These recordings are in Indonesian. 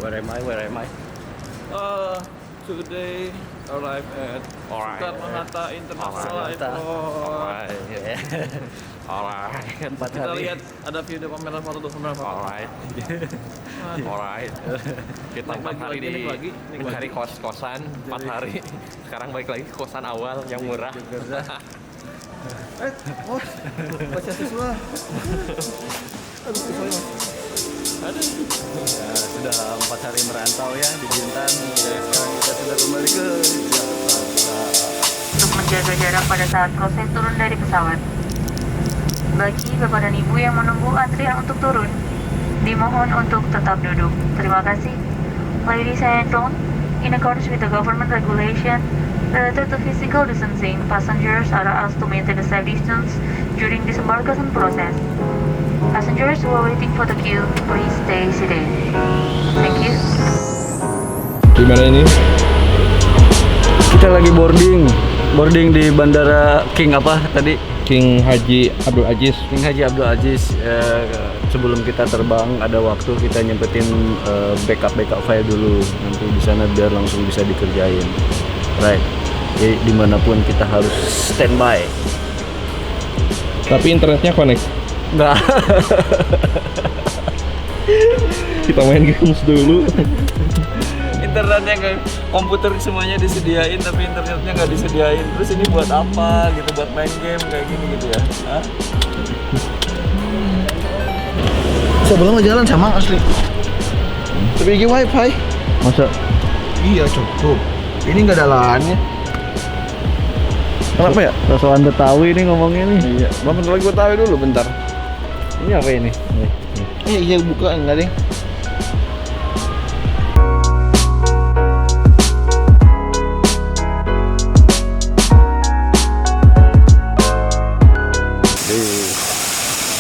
Where am I? Where am I? Today arrive at Soekarno-Hatta International Airport. Alright. Kita lihat ada video pameran foto tuh, pameran foto. Alright. Kita 4 hari mencari kos-kosan 4 hari. Sekarang balik lagi ke kosan awal yang murah. Baca siswa. Ada. Ya, sudah 4 hari merantau ya di Bintan. Sekarang kita sudah kembali ke Jakarta. Untuk menjaga jarak pada saat proses turun dari pesawat. Bagi Bapak dan Ibu yang menunggu antrian untuk turun, dimohon untuk tetap duduk. Terima kasih. Ladies and gentlemen, in accordance with the government regulation related to physical distancing, passengers are asked to maintain a safe distance during disembarkation process. Passengers who are waiting for the queue, please stay seated. Thank you. Gimana ini? Kita lagi boarding di Bandara King apa tadi? King Haji Abdul Aziz. King Haji Abdul Aziz. Sebelum kita terbang ada waktu kita nyempetin backup file dulu nanti di sana biar langsung bisa dikerjain. Right. Jadi dimanapun kita harus standby. Tapi internetnya connect. Nah. Kita main games dulu. Internetnya nggak, komputer semuanya disediain tapi internetnya nggak disediain. Terus ini buat apa gitu, buat main game kayak gini gitu ya? Hah? Sebelum jalan sama asli. Tapi ini wifi. Masa? Iya cukup. Ini nggak ada lahannya. Kenapa ya? Sosokan Betawi ini ngomongnya nih. Iya. Bentar lagi gue tahu dulu bentar. Ini apa ini? Iya buka enggak deh.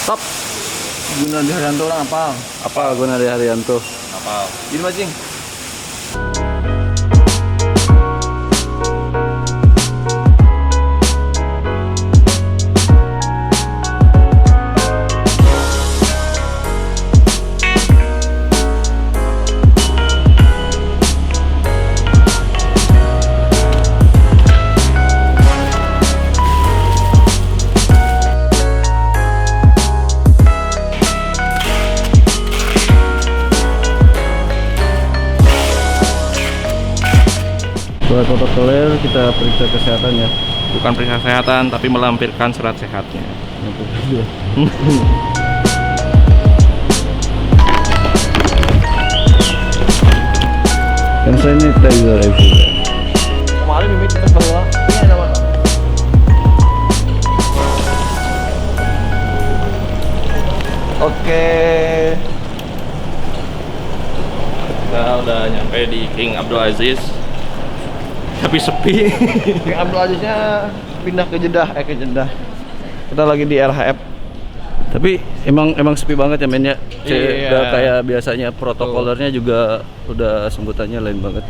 Stop. Gunadi Haryanto orang apa? Apa Gunadi Haryanto? Apa? Ini macing. Buat protokoler kita periksa kesehatan ya. Bukan periksa kesehatan, tapi melampirkan surat sehatnya. Kan saya ini sanitizer everywhere. Kemarin mimit kita berdua. Ini ada mana? Oke. Kita udah nyampe di King Abdul Aziz. Tapi sepi. King Abdul Aziznya pindah ke Jeddah, ke Jeddah. Kita lagi di RHF. Tapi emang sepi banget ya mainnya. Iya. Udah kayak biasanya protokolernya juga udah sebutannya lain banget.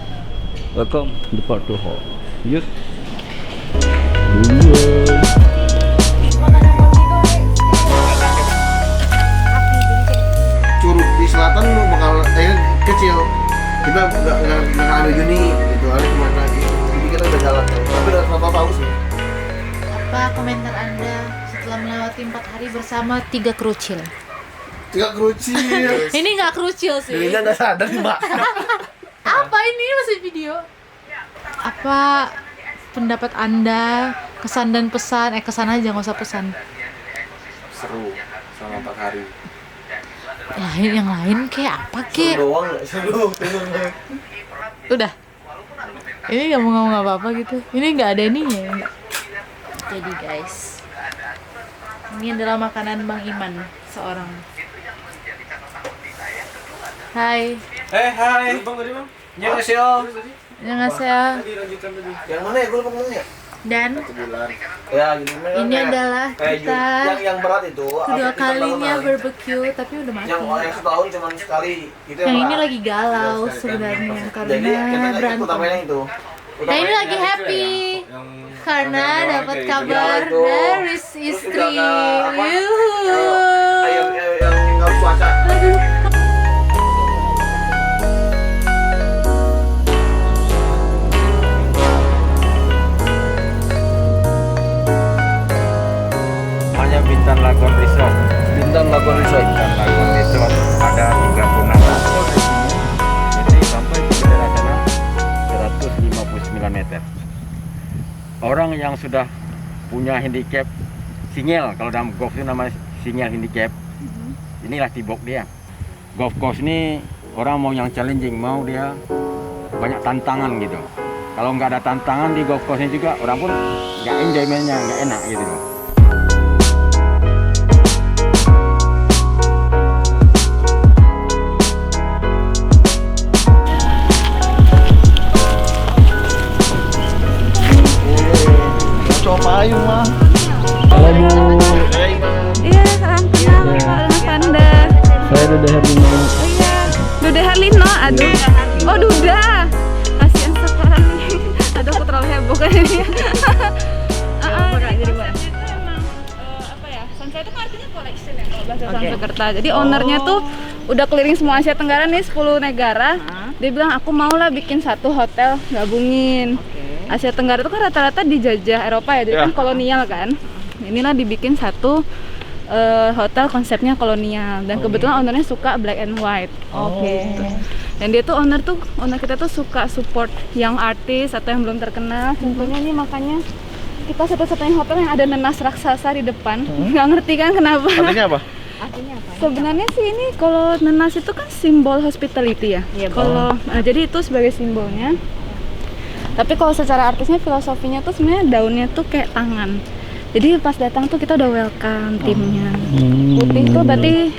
Welcome departure hall. Yuk. Curug di selatan lu bakal kecil. Kita nggak ada Juni gitu, ada kemana lagi. Jadi kita udah jalan. Tapi udah tahu sih. Apa komentar Anda setelah melewati 4 hari bersama 3 kerucil? 3 kerucil. Ini nggak kerucil sih. Dirinya nggak sadar nih mbak. Apa ini masih video? Apa pendapat Anda, kesan dan pesan? Kesan aja, nggak usah pesan. Seru sama 4 hari. Yang lain kayak apa kek? Doang nggak seru. Udah. Ini nggak mau ngomong apa-apa gitu. Ini nggak ada ininya. Jadi guys, ini adalah makanan Bang Iman seorang. Hai. Hai. Bang tadi bang. Annyeonghaseyo. Annyeonghaseyo. Yang mana ya? Gue lupa ngomongnya. Dan Ya gini. ini adalah kita yang berat itu. kedua kalinya barbecue, tapi udah mati. Yang setahun cuma sekali. Itu Yang ini lagi galau sebenarnya karena berantem. Itu. Nah ini lagi happy karena dapat kabar dari istri. Yang harus puasa. yang sudah punya handicap single, kalau dalam golf itu namanya single handicap. Inilah tibok dia. Golf course ini orang mau yang challenging, mau dia banyak tantangan gitu. Kalau nggak ada tantangan di golf course ini juga orang pun nggak enjoy mainnya, nggak enak gitu loh. Payung mah. Halo Bu. Iya, salam kenal Pak Panda. Saya Duda Herlino. Oh iya, Duda Herlino, aduh. Oh Duda, kasihan sekali. Aduh, aku terlalu heboh kan ini. Jadi apa ya? Sunset itu kan artinya collection ya kalau bahasa Sanskerta. Jadi ownernya tuh udah keliling semua Asia Tenggara nih, 10 negara. Dia bilang aku mau lah bikin satu hotel gabungin. Asia Tenggara itu kan rata-rata dijajah Eropa ya, jadi kan kolonial kan. Inilah dibikin satu hotel konsepnya kolonial dan kebetulan ownernya suka black and white. Gitu. Dan dia tuh owner kita tuh suka support yang artis atau yang belum terkenal. Contohnya ini makanya kita satu-satunya hotel yang ada nenas raksasa di depan. Nggak ngerti kan kenapa? Artinya apa? Sebenarnya sih ini kalau nenas itu kan simbol hospitality ya. Kalau jadi itu sebagai simbolnya. Tapi kalau secara artisnya, filosofinya tuh sebenarnya daunnya tuh kayak tangan. Jadi pas datang tuh kita udah welcome timnya. Putih tuh berarti,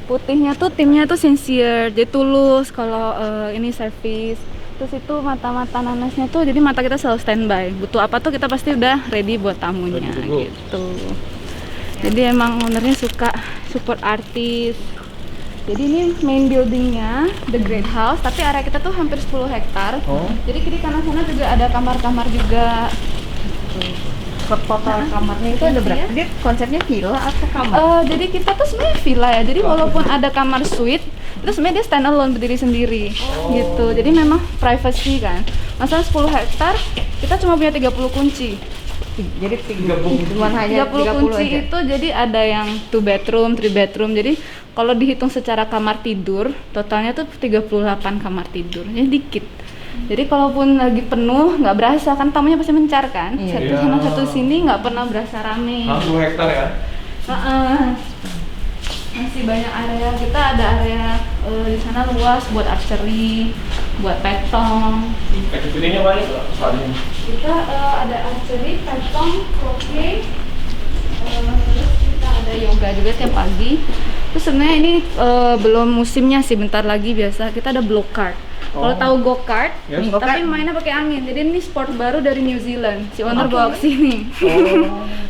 putihnya tuh timnya tuh sincere, jadi tulus. Kalau ini service, terus itu mata-mata nanasnya tuh, jadi mata kita selalu standby. Butuh apa tuh kita pasti udah ready buat tamunya gitu. Jadi emang ownernya suka support artis. Jadi ini main buildingnya, The Great House, tapi area kita tuh hampir 10 hektar. Jadi kiri kanan sana juga ada kamar-kamar juga. Total kamarnya itu ada berapa? Dia konsepnya villa atau kamar? Jadi kita tuh sebenarnya villa ya. Jadi walaupun ada kamar suite, itu sebenarnya dia stand alone berdiri sendiri. Gitu. Jadi memang privacy kan. Masalah 10 hektar, kita cuma punya 30 kunci. Jadi cuma hanya 30 kunci aja. Itu jadi ada yang 2 bedroom, 3 bedroom. Jadi kalau dihitung secara kamar tidur, totalnya tuh 38 kamar tidur. Jadi dikit. Jadi kalaupun lagi penuh nggak berasa kan, tamunya pasti mencar kan. Satu sana satu sini nggak pernah berasa rame. 2 hektar ya? Masih banyak area. Kita ada area di sana luas buat archery, buat petong. Activity-nya banyak loh soalnya. Kita ada archery, petong, croquet, terus kita ada yoga juga tiap pagi. Terus sebenarnya ini belum musimnya sih, bentar lagi biasa. Kita ada blow kart. Kalau tahu go kart, tapi mainnya pakai angin. Jadi ini sport baru dari New Zealand. Si owner bawa ke sini.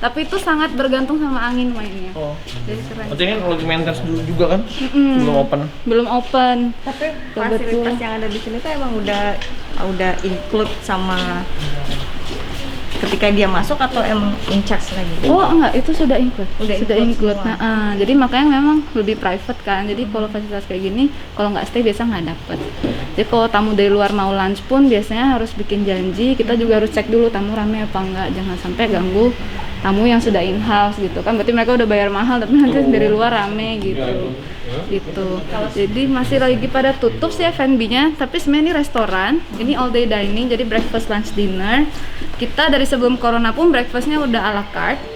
Tapi itu sangat bergantung sama angin mainnya. Jadi keren. Berarti ini lagi maintenance dulu juga kan? Belum open. Belum open. Tapi fasilitas yang ada di sini tuh emang udah include sama ketika dia masuk atau emang in charge lagi? Oh enggak, itu sudah include. Sudah include. Semua. Nah, jadi makanya memang lebih private kan. Jadi kalau fasilitas kayak gini, kalau nggak stay biasa nggak dapet. Jadi kalau tamu dari luar mau lunch pun biasanya harus bikin janji. Kita juga harus cek dulu tamu rame apa enggak. Jangan sampai ganggu tamu yang sudah in house gitu kan. Berarti mereka udah bayar mahal tapi nanti dari luar rame gitu. Gitu. Jadi masih lagi pada tutup sih F&B-nya, tapi sebenarnya ini restoran. Ini all day dining, jadi breakfast, lunch, dinner. Kita dari sebelum corona pun breakfastnya udah a la carte.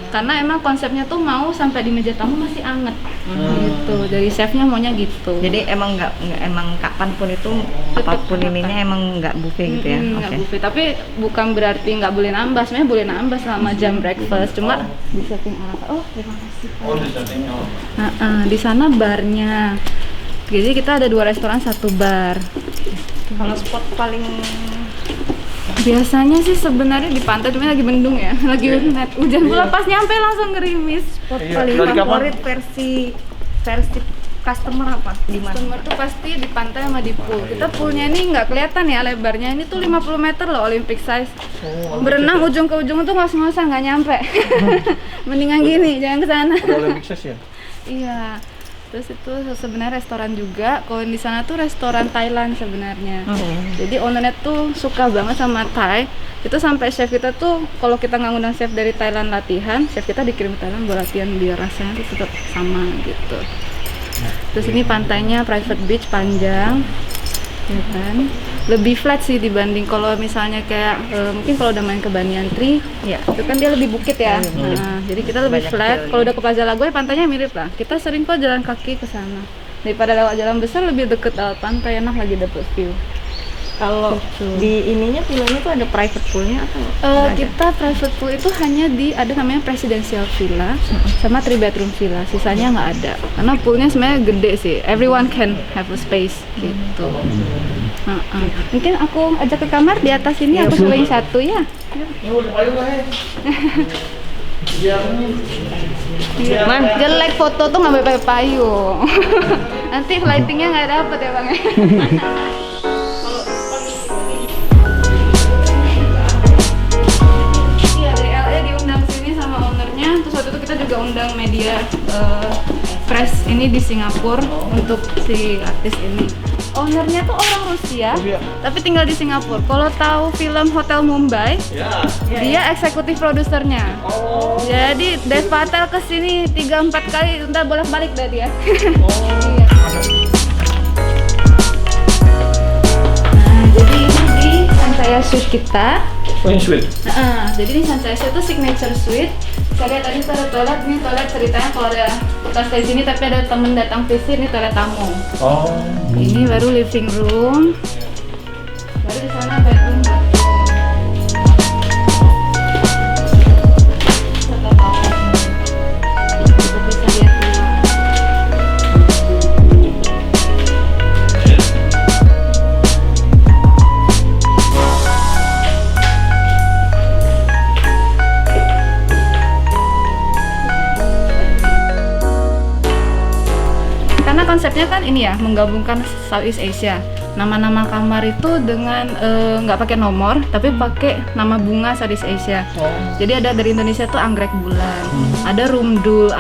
Karena emang konsepnya tuh mau sampai di meja tamu masih anget gitu. Jadi chefnya maunya gitu. Jadi emang nggak emang kapanpun itu apapun ininya emang nggak buffet gitu ya? Nggak buffet, tapi bukan berarti nggak boleh nambah. Sebenarnya boleh nambah selama jam breakfast. Cuma di setting ala. Oh terima kasih. Di settingnya. Di sana barnya. Jadi kita ada 2 restoran, 1 bar. Kalau spot paling biasanya sih sebenarnya di pantai, cuma lagi mendung ya, lagi hujan pula, pas nyampe langsung gerimis. spot paling favorit versi customer apa? Di mana? Customer tuh pasti di pantai sama di pool. Kita poolnya ini nggak kelihatan ya lebarnya, ini tuh 50 meter loh, Olympic size. Berenang ujung ke ujung tuh ngos-ngosan nggak nyampe. Mendingan gini, jangan ke sana. Olympic size ya? Iya. Terus itu sebenarnya restoran juga. Kalau di sana tuh restoran Thailand sebenarnya. Jadi ownernya tuh suka banget sama Thai. Itu sampai chef kita tuh kalau kita nggak ngundang chef dari Thailand latihan, chef kita dikirim ke Thailand buat latihan biar rasanya tuh tetap sama gitu. Terus ini pantainya private beach panjang. ya kan. Lebih flat sih dibanding kalau misalnya kayak mungkin kalau udah main ke Banyan Tree, ya itu kan dia lebih bukit ya. Nah, jadi kita lebih flat. Kalau udah ke Plaza Lagoy pantainya mirip lah. Kita sering kok jalan kaki ke sana. Daripada lewat jalan besar lebih deket pantai, enak lagi dapet view. Kalau di ininya villanya tuh ada private poolnya atau? Kita private pool itu hanya ada namanya presidential villa sama 3 bedroom villa, sisanya nggak ada. Karena poolnya sebenarnya gede sih, everyone can have a space gitu. Mungkin aku ajak ke kamar di atas ini, aku cobain satu ya. Man, jelek foto tuh nggak pakai payung. Nanti lightingnya nggak dapet ya bang. Terus waktu itu kita juga undang media press ini di Singapura untuk si artis ini. Ownernya tuh orang Rusia, tapi tinggal di Singapura. Kalau tahu film Hotel Mumbai, dia eksekutif produsernya. Jadi Dev Patel kesini 3-4 kali, ntar bolak-balik dah dia. Iya. Nah, jadi ini di Sansaya Suite kita. Suite. Jadi di Sansaya Suite itu signature suite. Saya lihat tadi ada toilet, ini toilet ceritanya kalau ada kita stay sini tapi ada temen datang visit, ini toilet tamu. Ini baru living room. Baru di sana bedroom. Kita bisa lihat dulu. Konsepnya kan ini ya, menggabungkan Southeast Asia. Nama-nama kamar itu dengan nggak pakai nomor, tapi pakai nama bunga Southeast Asia. Jadi ada dari Indonesia tuh anggrek bulan, ada rumdul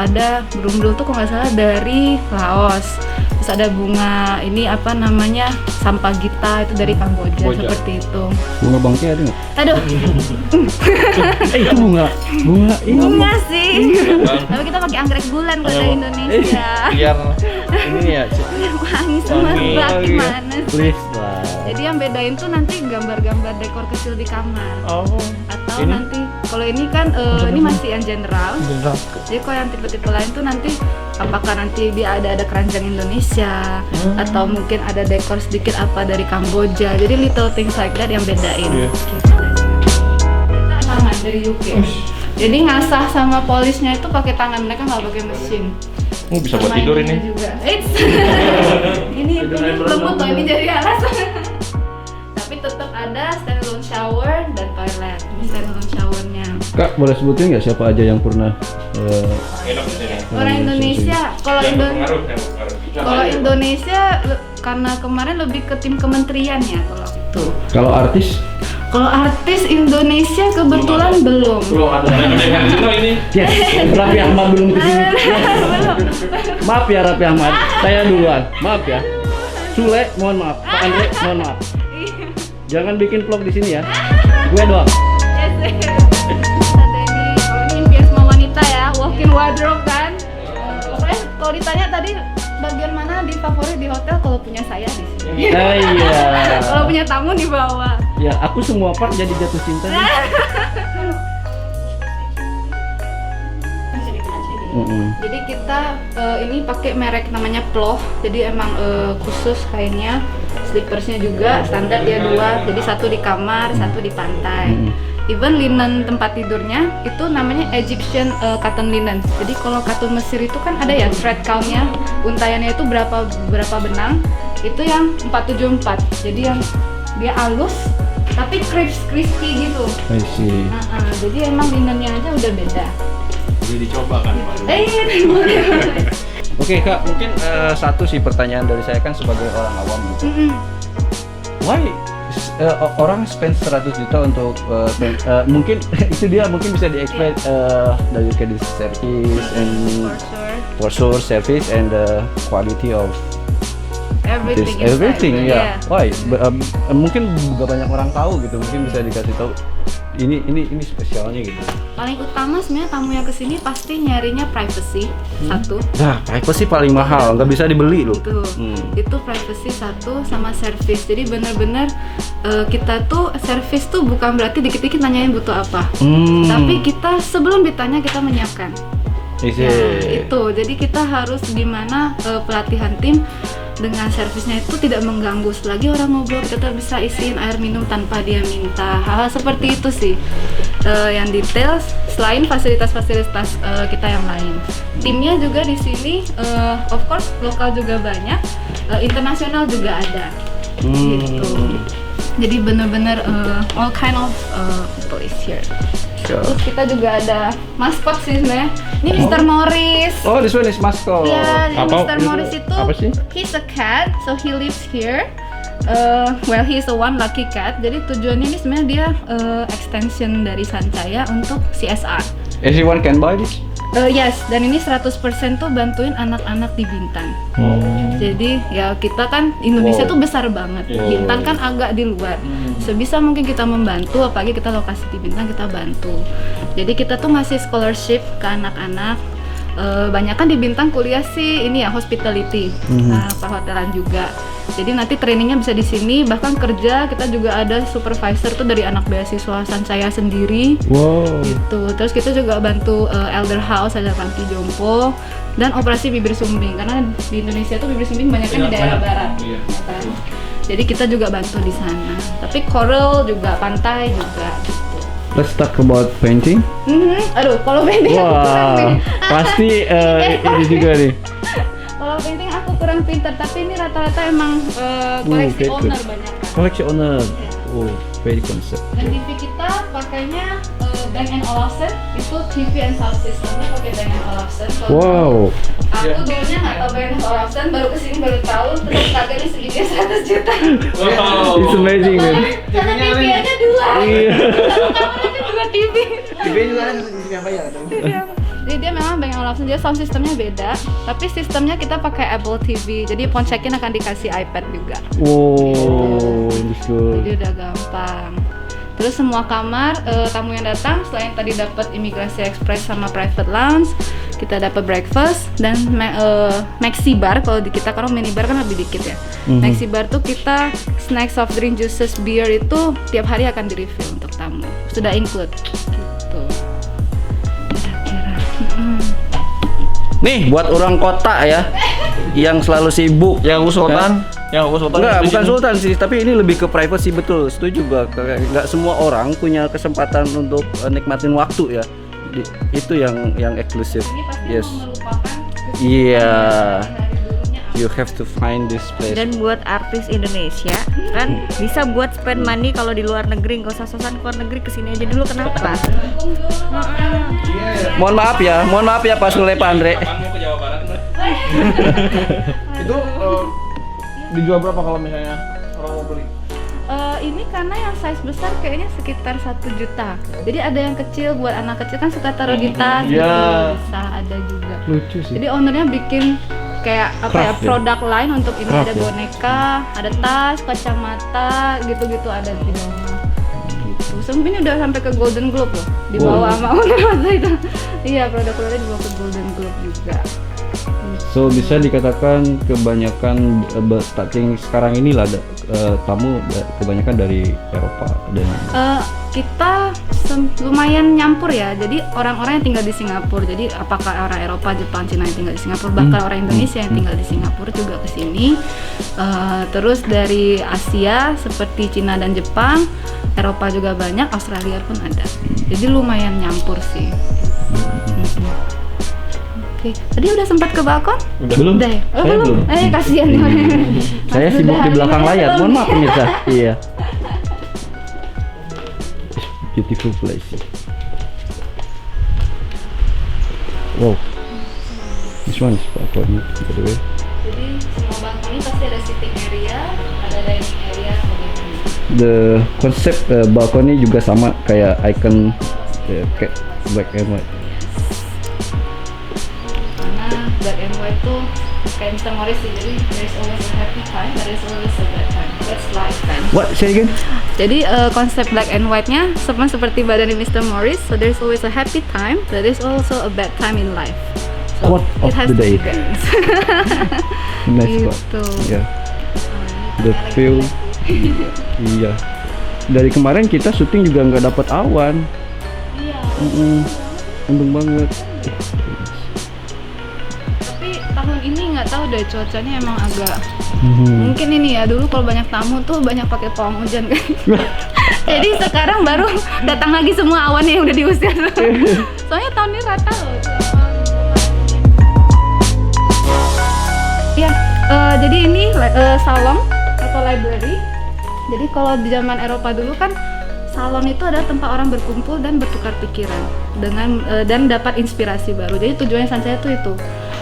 tuh kalau nggak salah dari Laos. Terus ada bunga ini apa namanya sampagita itu dari Kamboja. Seperti itu. Bunga bangkai ada nggak? Aduh. Itu bunga ini. Bunga sih. Tapi kita pakai anggrek bulan kalau dari Indonesia. Biar ini ya. Wangi sama laki mana sih? Please lah. Jadi yang bedain tuh nanti gambar-gambar dekor kecil di kamar. Atau ini? nanti kalau ini kan ini masih yang general. Jadi kalau yang tipe-tipe lain tuh nanti apakah nanti dia ada keranjang Indonesia atau mungkin ada dekor sedikit apa dari Kamboja. Jadi little things like that yang bedain. Kita tangan dari UK. Jadi ngasah sama polishnya itu pakai tangan, mereka nggak pakai mesin. Bisa buat tidur ini. Juga. Ini lembut loh, ini jadi alas. Tapi tetap ada standalone shower dan toilet. Ini standalone showernya. Kak, boleh sebutin nggak siapa aja yang pernah orang Indonesia? Kalau Indonesia karena kemarin lebih ke tim kementerian ya kalau itu. Kalau artis? Kalau artis Indonesia kebetulan belum. Ada ini. Yes, Raffi Ahmad belum kesini. Maaf ya Raffi Ahmad, saya duluan. Maaf ya. Sule, mohon maaf. Pak Andre, mohon maaf. Jangan bikin vlog di sini ya. Gue doang. Yes. Ada ini, kalau ini impian semua wanita ya, walk-in wardrobe kan. Pokoknya kalau ditanya tadi bagian mana di favorit di hotel, kalau punya saya di sini. Iya. Kalau punya tamu di bawah. Ya, aku semua part jadi jatuh cinta. Jadi kita ini pakai merek namanya Ploh. Jadi emang khusus kainnya, slippersnya juga standar dia 2. Jadi satu di kamar, satu di pantai. Even linen tempat tidurnya itu namanya Egyptian cotton linen. Jadi kalau katun Mesir itu kan ada ya thread count-nya, untayannya itu berapa benang. Itu yang 474. Jadi yang dia halus tapi crispy gitu. I see. Jadi emang linennya aja udah beda. Jadi dicoba kan Pak? Boleh. Oke Kak, mungkin satu sih pertanyaan dari saya kan sebagai orang awam gitu. Why orang spend 100 juta untuk mungkin itu dia mungkin bisa di-explain dari the service and for sure service and the quality of everything ya. Why? Mungkin juga banyak orang tahu gitu, mungkin bisa dikasih tahu ini spesialnya gitu. Paling utama sebenarnya tamu yang kesini pasti nyarinya privacy satu. Nah, privacy paling mahal, nggak bisa dibeli loh. Itu privacy satu, sama service. Jadi benar-benar kita tuh service tuh bukan berarti dikit-dikit nanyain butuh apa, tapi kita sebelum ditanya kita menyiapkan. Ya, itu. Jadi kita harus gimana pelatihan tim dengan servisnya itu tidak mengganggu. Selagi orang ngobrol kita bisa isiin air minum tanpa dia minta. Hal-hal seperti itu sih yang detail. Selain fasilitas-fasilitas kita yang lain, timnya juga di sini of course lokal juga banyak, internasional juga ada. Gitu. Jadi benar-benar all kind of people is here. Terus kita juga ada maskot sih sebenarnya. Ini Mr. Morris. Oh, this one is mascot. Ya, Mr. Morris itu apa sih? He's a cat, so he lives here. Well, he's a one lucky cat. Jadi tujuannya ini sebenarnya dia extension dari Sancaya untuk CSR. Everyone can buy this? Yes, dan ini 100% tuh bantuin anak-anak di Bintan. Jadi ya kita kan Indonesia tuh besar banget. Bintan kan agak di luar. Sebisa mungkin kita membantu, apalagi kita lokasi di Bintan kita bantu. Jadi kita tuh ngasih scholarship ke anak-anak. Banyak kan di Bintan kuliah sih ini ya hospitality, perhotelan juga. Jadi nanti trainingnya bisa di sini, bahkan kerja kita juga ada supervisor tuh dari anak beasiswa Sancaya sendiri. Gitu. Terus kita juga bantu elder house, ada panti jompo dan operasi bibir sumbing karena di Indonesia tuh bibir sumbing banyak kan di daerah barat. Ya kan? Jadi kita juga bantu di sana. Tapi coral juga, pantai juga. Gitu. Let's talk about painting. Aduh, kalau painting aku kurang nih. Pasti ini juga nih. Kalau painting aku kurang pintar, tapi ini rata-rata emang koleksi owner banyak kan. Koleksi owner. Oh, very concept. Dan TV kita pakainya Bang & Olufsen, itu TV and sound systemnya pakai Bang & Olufsen. Wow. Aku dulunya nggak tahu Bang & Olufsen, baru kesini baru tahu, terus harganya segini 100 juta. Wow. It's amazing man. Karena TV aja dua. Iya. Kamarnya 2 TV. TV juga kan bisa bayar tuh. Jadi dia memang Bang & Olufsen, dia sound sistemnya beda, tapi sistemnya kita pakai Apple TV. Jadi upon check-in akan dikasih iPad juga. Wow, good. Jadi udah gampang. Terus semua kamar tamu yang datang selain tadi dapat imigrasi express sama private lounge, kita dapat breakfast dan maxi bar. Kalau di kita kalau mini bar kan lebih dikit ya. Maxi bar tuh kita snack, soft drink, juices, beer itu tiap hari akan di refill untuk tamu. Sudah include. Gitu. Nih buat orang kota ya yang selalu sibuk. Yang Sultan, Enggak, bukan Sultan sih, tapi ini lebih ke privacy, betul. Setuju gua. Enggak semua orang punya kesempatan untuk nikmatin waktu ya. Itu yang eksklusif. Yes. Iya. You have to find this place. Dan buat artis Indonesia kan bisa buat spend money kalau di luar negeri, nggak usah sosan keluar negeri, kesini aja dulu. Kenapa? Mohon maaf ya Pak Sule, Pak Andre. Kamu ke Jawa Barat nggak? Itu dijual berapa kalau misalnya orang mau beli? Ini karena yang size besar kayaknya sekitar 1 juta. Jadi ada yang kecil, buat anak kecil kan suka taruh di tas gitu. Bisa ada juga. Lucu sih. Jadi ownernya bikin kayak apa ya, Craft ya? produk lain untuk ini. Craft ada ya? boneka, ada tas, kacamata, gitu-gitu ada di bawah. Gitu. Sampai ini udah sampai ke Golden Globe loh, dibawa sama owner waktu itu. Iya, produk-produknya dibawa ke Golden Globe juga. So bisa dikatakan kebanyakan starting sekarang inilah tamu kebanyakan dari Eropa dan kita lumayan nyampur ya. Jadi orang-orang yang tinggal di Singapura. Jadi apakah orang Eropa, Jepang, Cina yang tinggal di Singapura, bahkan orang Indonesia yang tinggal di Singapura juga ke sini. Terus dari Asia seperti Cina dan Jepang, Eropa juga banyak, Australia pun ada. Jadi lumayan nyampur sih. Oke, tadi udah sempat ke balkon? Belum. Udah ya? Saya belum. Kasihan. Saya sibuk di belakang layar. Mohon maaf pemirsa. Iya. Beautiful place. Wow. This one is balcony, by the way. Jadi semua balkon ini pasti ada sitting area, ada dining area, The konsep balkoni juga sama kayak icon kayak black and white. Black and white tuh kayak Mr. Morris sih, jadi there is always a happy time, there is always a bad time. That's life kan. What? Say again? Jadi konsep black and white-nya sama seperti badan Mr. Morris. So there's always a happy time, but there's also a bad time in life. So Quote of it has the to day. be balanced. Nice Gitu. spot. Yeah. The feel. Iya. Dari kemarin kita syuting juga nggak dapat awan. Iya. Untung banget. Tapi tahun ini nggak tahu deh, cuacanya emang agak mungkin ini ya, dulu kalau banyak tamu tuh banyak pakai pawang hujan kan. Jadi sekarang baru datang lagi semua awan yang udah diusir. Soalnya tahun ini rata loh. Ya, jadi ini salon atau library. Jadi kalau di zaman Eropa dulu kan salon itu adalah tempat orang berkumpul dan bertukar pikiran dengan dan dapat inspirasi baru. Jadi tujuannya Sansaya itu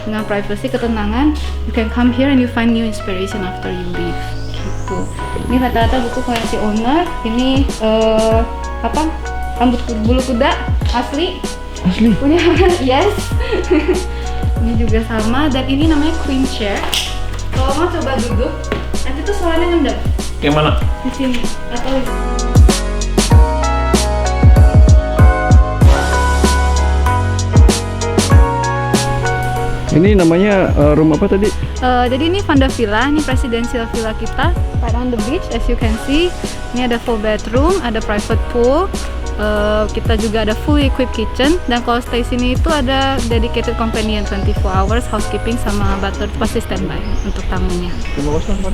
dengan privacy, ketenangan. You can come here and you find new inspiration after you leave. Gitu. Ini rata-rata buku koleksi owner. Ini apa? Rambut bulu kuda asli. Asli. Punya yes. Ini juga sama, dan ini namanya queen chair. Kalau mau coba duduk, nanti tuh suaranya ngendap. Yang mana? Di sini atau Ini namanya room apa tadi? jadi ini Vanda Villa, ini presidential villa kita, right on the beach as you can see. Ini ada full bedroom, ada private pool. Kita juga ada fully equipped kitchen, dan kalau stay sini itu ada dedicated companion 24 hours housekeeping sama butler pasti standby untuk tamunya. Terima kasih Pak.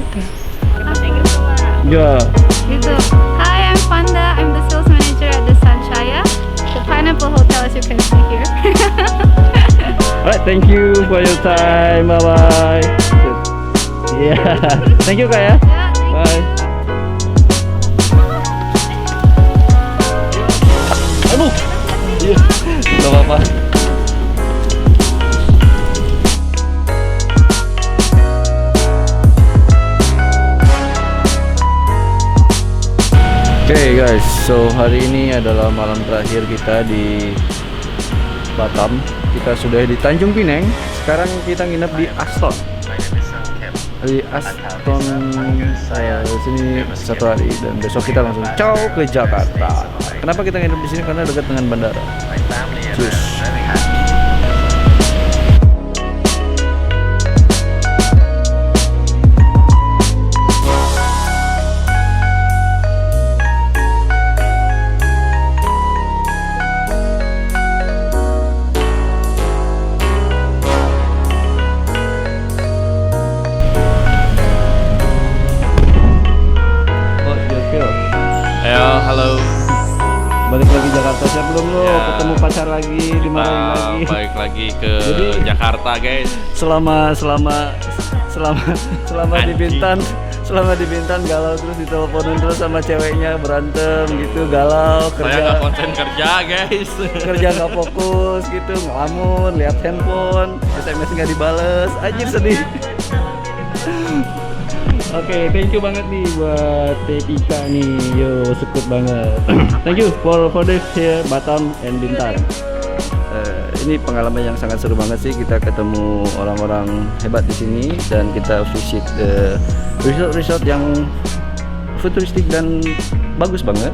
Thank you so much. Ya. Gitu. Hi, I'm Vanda. I'm the sales manager at the Sanchaya, the Pineapple Hotel as you can see here. Alright, thank you for your time. Bye bye. Yeah. Thank you Kak ya. Bye. Aduh. Iya. Enggak apa-apa. Oke guys, so hari ini adalah malam terakhir kita di Batam. Kita sudah di Tanjung Pinang. Sekarang kita nginep di Aston. Di Aston sini satu hari, dan besok kita langsung ciao ke Jakarta. Kenapa kita nginep di sini? Karena dekat dengan bandara. Cus. Ayo, halo. Balik lagi Jakarta, siap belum lo? Ya. Ketemu pacar lagi, dimarahin lagi. Balik lagi ke Jadi- Jakarta, guys. Selama di Bintan galau terus, diteleponin terus sama ceweknya, berantem gitu, galau, Saya nggak kerja konsen kerja, guys. kerja nggak fokus gitu, ngelamun, lihat handphone, SMS nggak dibales, anjir sedih. Oke, thank you banget nih buat Tepika nih, yo sekut banget. Thank you for this here Batam and Bintan. Ini pengalaman yang sangat seru banget sih, kita ketemu orang-orang hebat di sini dan kita visit resort yang futuristik dan bagus banget.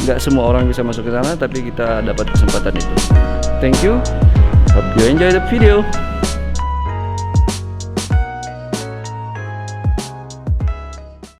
Nggak semua orang bisa masuk ke sana, tapi kita dapat kesempatan itu. Thank you. Hope you enjoy the video.